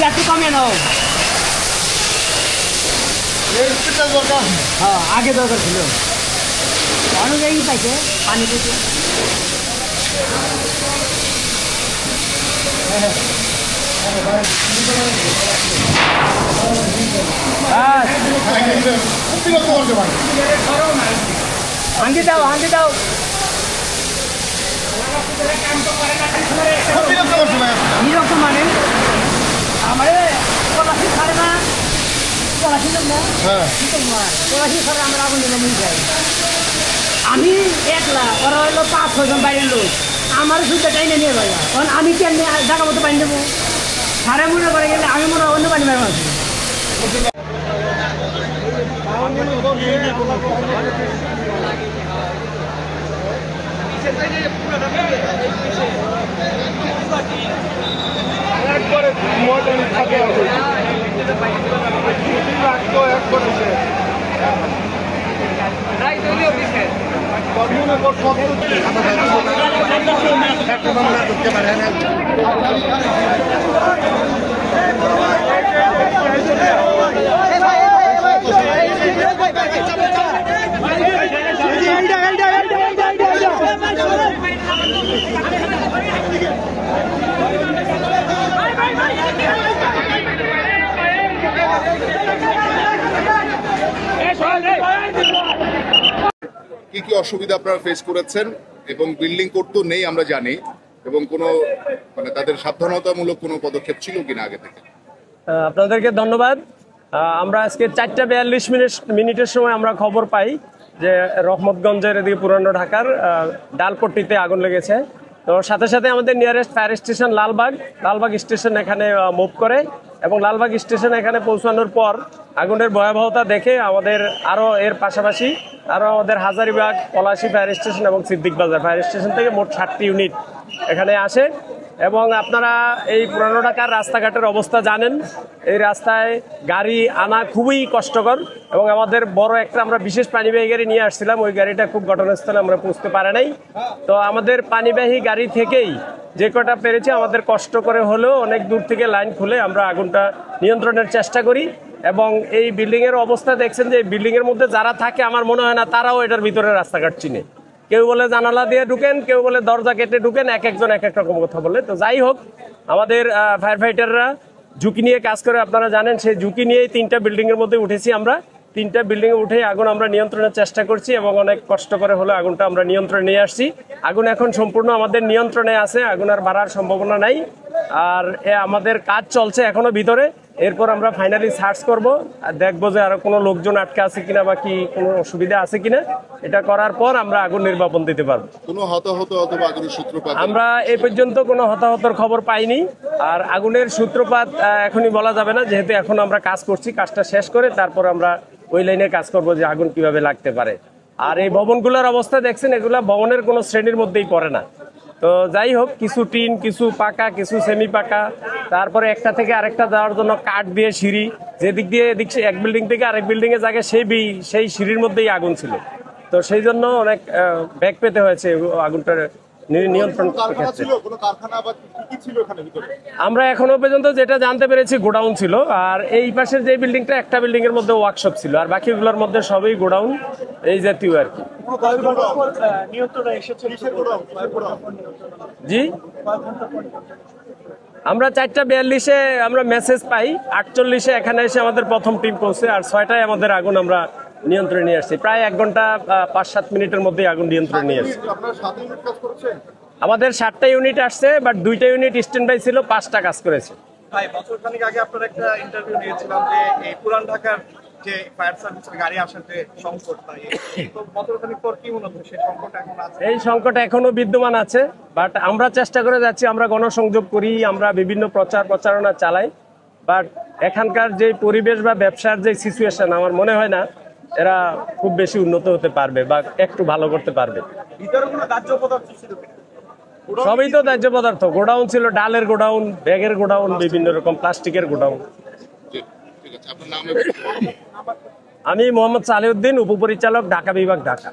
একটু কমিয়ে নাও। হ্যাঁ, আগে দরকার ছিল অনেক জায়গায় পাইছে পানি পেয়েছে। হাঙ্গি দাও, হাঙ্গি দাও। নিরকম মানে আমার পলাশি ছাড়ে না, পলাশি লোক না, পলাশি ছাড়ে আমরা আগুন দিলে নিয়ে যাই। আমি একলা, ওরা হইলো 5-6 জন বাইরের লোক, আমার সুবিধা টাইনে নিয়ে যাই। কারণ আমি কি জায়গা মতো পানি দেবো? সারে মনে করে গেলে আমি মনে হয় অন্য পানি বের আছি। কি কি অসুবিধা আপনারা ফেস করেছেন এবং বিল্ডিং কোড তো নেই আমরা জানি, এবং কোনো মানে তাদের সাবধানতামূলক কোনো পদক্ষেপ ছিল কিনা আগে থেকে? আপনাদেরকে ধন্যবাদ। আমরা আজকে 4:42 মিনিটের সময় আমরা খবর পাই যে রহমতগঞ্জের এদিকে পুরানো ঢাকার ডালপট্টিতে আগুন লেগেছে। তো সাথে সাথে আমাদের nearest fire station Lalbagh station এখানে মুভ করে, এবং লালবাগ স্টেশন এখানে পৌঁছানোর পর আগুনের ভয়াবহতা দেখে আমাদের আরও এর পাশাপাশি আরও আমাদের হাজারীবাগ, পলাশী ফায়ার স্টেশন এবং সিদ্দিক বাজার ফায়ার স্টেশন থেকে মোট 60টি ইউনিট এখানে আসে। এবং আপনারা এই পুরানো ঢাকার রাস্তাঘাটের অবস্থা জানেন, এই রাস্তায় গাড়ি আনা খুবই কষ্টকর, এবং আমাদের বড় একটা আমরা বিশেষ পানিবাহী গাড়ি নিয়ে আসছিলাম, ওই গাড়িটা খুব ঘটনাস্থলে আমরা পৌঁছতে পারে নাই। তো আমাদের পানিবাহী গাড়ি থেকেই যে কটা পেরেছি আমাদের কষ্ট করে হলেও অনেক দূর থেকে লাইন খুলে আমরা আগুনটা নিয়ন্ত্রণের চেষ্টা করি। এবং এই বিল্ডিংয়ের অবস্থা দেখছেন যে এই বিল্ডিংয়ের মধ্যে যারা থাকে আমার মনে হয় না তারাও এটার ভিতরে রাস্তাঘাট চিনে। কেউ বলে জানালা দিয়ে ঢুকেন, কেউ বলে দরজা কেটে ঢুকেন, এক একজন এক এক রকম কথা বলে। তো যাই হোক, আমাদের ফায়ার ফাইটাররা ঝুঁকি নিয়ে কাজ করে, আপনারা জানেন সেই ঝুঁকি নিয়েই 3টা বিল্ডিংয়ের মধ্যে উঠেছি আমরা। 3টা বিল্ডিংয়ে উঠে আগুন আমরা নিয়ন্ত্রণের চেষ্টা করছি, এবং অনেক কষ্ট করে হলে আগুনটা আমরা নিয়ন্ত্রণে নিয়ে আসছি। আগুন এখন সম্পূর্ণ আমাদের নিয়ন্ত্রণে আছে, আগুন আর বাড়ার সম্ভাবনা নাই। আর আমাদের কাজ চলছে এখনো ভিতরে। এরপর আমরা ফাইনালি সার্চ করব, দেখবো যে আরো কোনো লোকজন আটকে আছে কিনা বা কি কোনো অসুবিধা আছে কিনা। এটা করার পর আমরা আগুন নির্বাপন দিতে পারবো। কোনো হতাহত অথবা আগুনের সূত্রপাত আমরা এই পর্যন্ত কোনো হতাহতর খবর পাইনি। আর আগুনের সূত্রপাত এখনই বলা যাবে না, যেহেতু এখন আমরা কাজ করছি, কাজটা শেষ করে তারপর আমরা ওই লাইনে কাজ করব যে আগুন কিভাবে লাগতে পারে। আর এই ভবনগুলোর অবস্থা দেখছেন, এগুলা ভবনের কোনো শ্রেণীর মধ্যেই পড়ে না। তো যাই হোক, কিছু টিন, কিছু পাকা, কিছু সেমি পাকা, তারপরে একটা থেকে আরেকটা যাওয়ার জন্য কাঠ দিয়ে সিঁড়ি, যেদিক দিয়ে এদিক এক বিল্ডিং থেকে আরেক বিল্ডিং এ জায়গায় সেই সিঁড়ির মধ্যেই আগুন ছিল। তো সেই জন্য অনেক ব্যাগ পেতে হয়েছে আগুনটার নিয়ন্ত্রণ করতে। আমরা এখনো পর্যন্ত যেটা জানতে পেরেছি গোডাউন ছিল, আর এই পাশের যে বিল্ডিংটা, একটা বিল্ডিং এর মধ্যে ওয়ার্কশপ ছিল, আর বাকিগুলোর মধ্যে সবই গোডাউন এই জাতীয় আর কি। জি, আমরা 4:42-এ আমরা মেসেজ পাই, 48-এ এখানে এসে আমাদের প্রথম টিম পৌঁছে, আর 6টায় আমাদের আগুন আমরা নিয়ন্ত্রণে নিয়ে আসছি। প্রায় 1 ঘন্টা 5-7 মিনিটের মধ্যে আগুন নিয়ন্ত্রণে নিয়ে আসছি। আমাদের 7টা ইউনিট আসছে, বাট 2টা ইউনিট স্ট্যান্ড বাই ছিল, 5টা কাজ করেছে। ভাই, বছরখানেক আগে আপনার একটা ইন্টারভিউ নিয়েছিলাম যে এই পুরান ঢাকার যে ফায়ার সার্ভিসের গাড়ি আসার যে সংকট, তো বছরখানেক পর কি মনে হচ্ছে সেই সংকট এখন আছে? এই সংকট এখনো বিদ্যমান আছে, বাট আমরা চেষ্টা করে যাচ্ছি, আমরা গণসংযোগ করি, আমরা বিভিন্ন প্রচারণা চালাই, বাট এখানকার যে পরিবেশ বা ব্যবসার যে সিচুয়েশন, আমার মনে হয় না এরা খুব বেশি উন্নত হতে পারবে বা একটু ভালো করতে পারবে। ভিতরে কোনো দাহ্য পদার্থ ছিল? সবই তো দাহ্য পদার্থ। গোডাউন ছিল, ডালের গোডাউন, ব্যাগের গোডাউন, বিভিন্ন রকম প্লাস্টিকের গোডাউন। আমি মোহাম্মদ সালেউদ্দিন, উপপরিচালক, ঢাকা বিভাগ, ঢাকা।